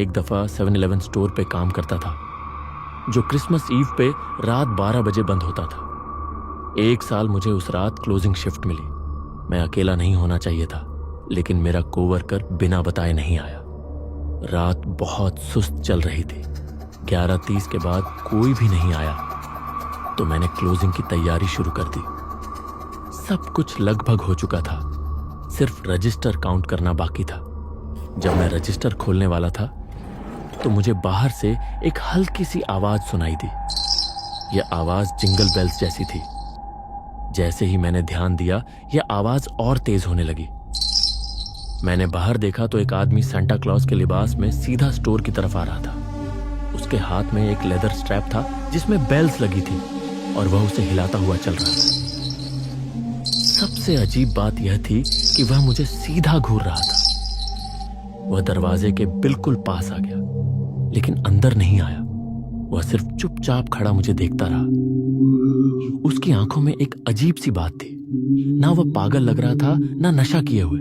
एक दफ़ा 7-Eleven store पे काम करता था, जो क्रिसमस ईव पे रात 12 बजे बंद होता था। एक साल मुझे उस रात क्लोजिंग शिफ्ट मिली। मैं अकेला नहीं होना चाहिए था, लेकिन मेरा कोवर्कर बिना बताए नहीं आया। रात बहुत सुस्त चल रही थी। 11:30 के बाद कोई भी नहीं आया, तो मैंने क्लोजिंग की तैयारी शुरू कर दी। सब कुछ लगभग हो चुका था, सिर्फ रजिस्टर काउंट करना बाकी था। जब मैं रजिस्टर खोलने वाला था, तो मुझे बाहर से एक हल्की सी आवाज सुनाई दी। यह आवाज जिंगल बेल्स जैसी थी। जैसे ही मैंने ध्यान दिया, यह आवाज और तेज होने लगी। मैंने बाहर देखा तो एक आदमी सांता क्लॉज के लिबास में सीधा स्टोर की तरफ आ रहा था। उसके हाथ में एक लेदर स्ट्रैप था जिसमें बेल्स लगी थी, और वह उसे हिलाता हुआ चल रहा था। सबसे अजीब बात यह थी कि वह मुझे सीधा घूर रहा था। वह दरवाजे के बिल्कुल पास आ गया, लेकिन अंदर नहीं आया। वह सिर्फ चुपचाप खड़ा मुझे देखता रहा। उसकी आंखों में एक अजीब सी बात थी। ना वह पागल लग रहा था, ना नशा किए हुए।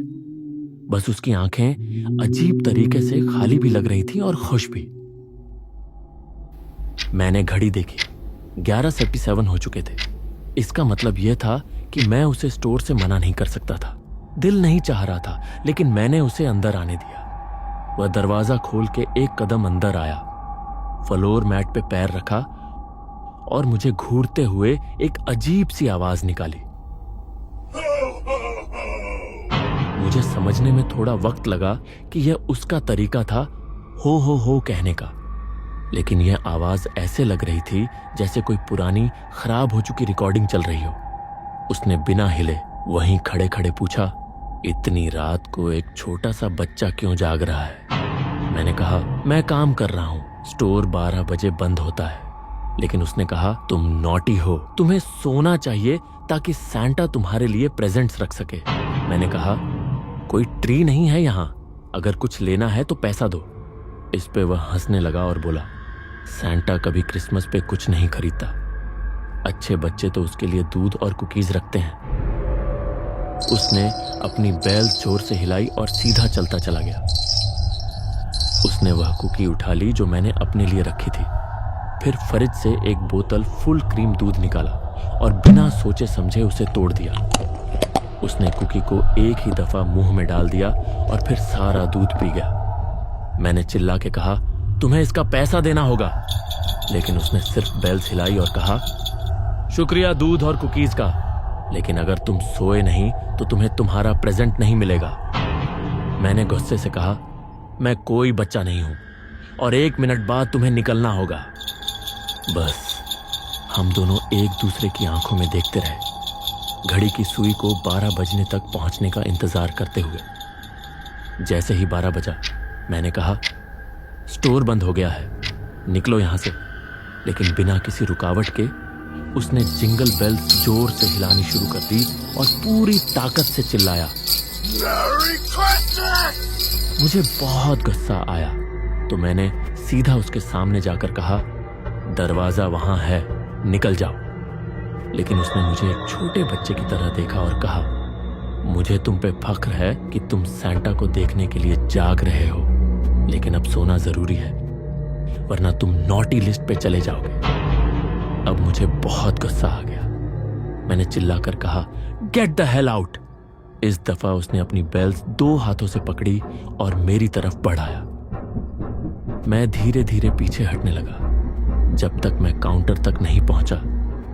बस उसकी आंखें अजीब तरीके से खाली भी लग रही थी और खुश भी। मैंने घड़ी देखी, 11:37 हो चुके थे। इसका मतलब यह था कि मैं उसे स्टोर से मना नहीं कर सकता था। दिल नहीं चाह रहा था, लेकिन मैंने उसे अंदर आने दिया। वह दरवाजा खोल के एक कदम अंदर आया, फ्लोर मैट पे पैर रखा और मुझे घूरते हुए एक अजीब सी आवाज निकाली। मुझे समझने में थोड़ा वक्त लगा कि यह उसका तरीका था हो कहने का, लेकिन यह आवाज ऐसे लग रही थी जैसे कोई पुरानी खराब हो चुकी रिकॉर्डिंग चल रही हो। उसने बिना हिले वहीं खड़े खड़े पूछा, इतनी रात को एक छोटा सा बच्चा क्यों जाग रहा है? मैंने कहा, मैं काम कर रहा हूं, स्टोर 12 बजे बंद होता है। लेकिन उसने कहा, तुम नॉटी हो, तुम्हें सोना चाहिए ताकि सांता तुम्हारे लिए प्रेजेंट्स रख सके। मैंने कहा, कोई ट्री नहीं है यहाँ, अगर कुछ लेना है तो पैसा दो। इस पे वह हंसने लगा और बोला, सांता कभी क्रिसमस पे कुछ नहीं खरीदता। अच्छे बच्चे तो उसके लिए दूध और कुकीज रखते हैं। उसने अपनी बेल्स जोर से हिलाई और सीधा चलता चला गया। उसने वह कुकी उठा ली जो मैंने अपने लिए रखी थी। फिर फ्रिज से एक बोतल फुल क्रीम दूध निकाला और बिना सोचे समझे उसे तोड़ दिया। उसने कुकी को एक ही दफा मुंह में डाल दिया और फिर सारा दूध पी गया। मैंने चिल्ला के कहा, तुम्हें इसका पैसा देना होगा। लेकिन उसने सिर्फ बेल्स हिलाई और कहा, शुक्रिया दूध और कुकीज का, लेकिन अगर तुम सोए नहीं तो तुम्हें तुम्हारा प्रेजेंट नहीं मिलेगा। मैंने गुस्से से कहा, मैं कोई बच्चा नहीं हूं और 1 मिनट बाद तुम्हें निकलना होगा। बस हम दोनों एक दूसरे की आंखों में देखते रहे, घड़ी की सुई को 12 बजने तक पहुंचने का इंतजार करते हुए। जैसे ही 12 बजा, मैंने कहा, स्टोर बंद हो गया है, निकलो यहां से। लेकिन बिना किसी रुकावट के उसने जिंगल बेल्स जोर से हिलानी शुरू कर दी और पूरी ताकत से चिल्लाया, Merry Christmas! मुझे बहुत गुस्सा आया, तो मैंने सीधा उसके सामने जाकर कहा, दरवाजा वहां है, निकल जाओ। लेकिन उसने मुझे एक छोटे बच्चे की तरह देखा और कहा, मुझे तुम पे फख्र है कि तुम सांता को देखने के लिए जाग रहे हो, लेकिन अब सोना जरूरी है, वरना तुम नॉटी लिस्ट पे चले जाओगे। अब मुझे बहुत गुस्सा आ गया। मैंने चिल्लाकर कहा, गेट द हेल आउट। इस दफा उसने अपनी बेल्स 2 हाथों से पकड़ी और मेरी तरफ बढ़ाया। मैं धीरे धीरे पीछे हटने लगा। जब तक मैं काउंटर तक नहीं पहुंचा,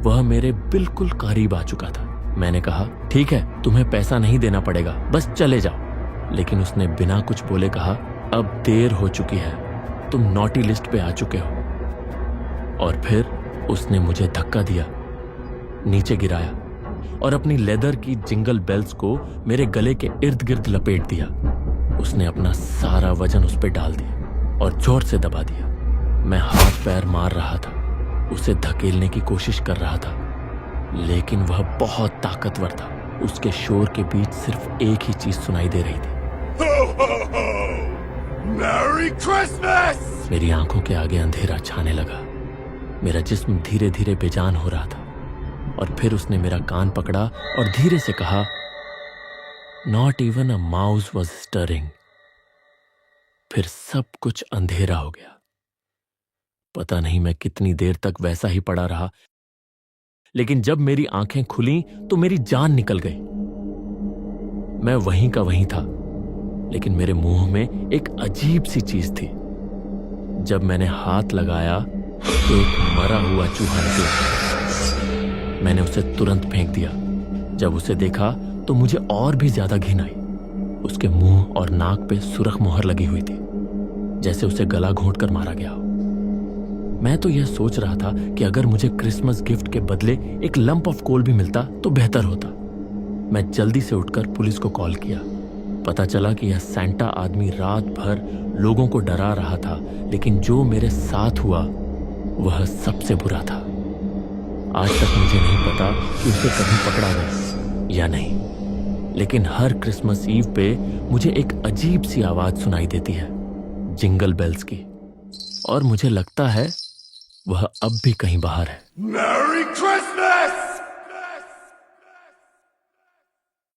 वह मेरे बिल्कुल करीब आ चुका था। मैंने कहा, ठीक है, तुम्हें पैसा नहीं देना पड़ेगा, बस चले जाओ। लेकिन उसने बिना कुछ बोले कहा, अब देर हो चुकी है, तुम नॉटी लिस्ट पे आ चुके हो। और फिर उसने मुझे धक्का दिया, नीचे गिराया और अपनी लेदर की जिंगल बेल्स को मेरे गले के इर्द गिर्द लपेट दिया। उसने अपना सारा वजन उस पर डाल दिया और जोर से दबा दिया। मैं हाथ पैर मार रहा था, उसे धकेलने की कोशिश कर रहा था, लेकिन वह बहुत ताकतवर था। उसके शोर के बीच सिर्फ एक ही चीज सुनाई दे रही थी, Merry Christmas! मेरी आंखों के आगे अंधेरा छाने लगा। मेरा जिस्म धीरे धीरे बेजान हो रहा था और फिर उसने मेरा कान पकड़ा और धीरे से कहा, Not even a mouse was stirring. फिर सब कुछ अंधेरा हो गया। पता नहीं मैं कितनी देर तक वैसा ही पड़ा रहा, लेकिन जब मेरी आंखें खुली तो मेरी जान निकल गई। मैं वहीं का वहीं था, लेकिन मेरे मुंह में एक अजीब सी चीज थी। जब मैंने हाथ लगाया तो एक मरा हुआ चूहा निकला। मैंने उसे तुरंत फेंक दिया। जब उसे देखा तो मुझे और भी ज्यादा घिन आई। उसके मुंह और नाक पे सुरख मोहर लगी हुई थी, जैसे उसे गला घोंट कर मारा गया हो। मैं तो यह सोच रहा था कि अगर मुझे क्रिसमस गिफ्ट के बदले एक लंप ऑफ कोल भी मिलता तो बेहतर होता। मैं जल्दी से उठकर पुलिस को कॉल किया। पता चला कि यह सैंटा आदमी रात भर लोगों को डरा रहा था, लेकिन जो मेरे साथ हुआ वह सबसे बुरा था। आज तक मुझे नहीं पता कि उसे कभी पकड़ा गया या नहीं, लेकिन हर क्रिसमस ईव पे मुझे एक अजीब सी आवाज सुनाई देती है, जिंगल बेल्स की, और मुझे लगता है वह अब भी कहीं बाहर है। Merry Christmas!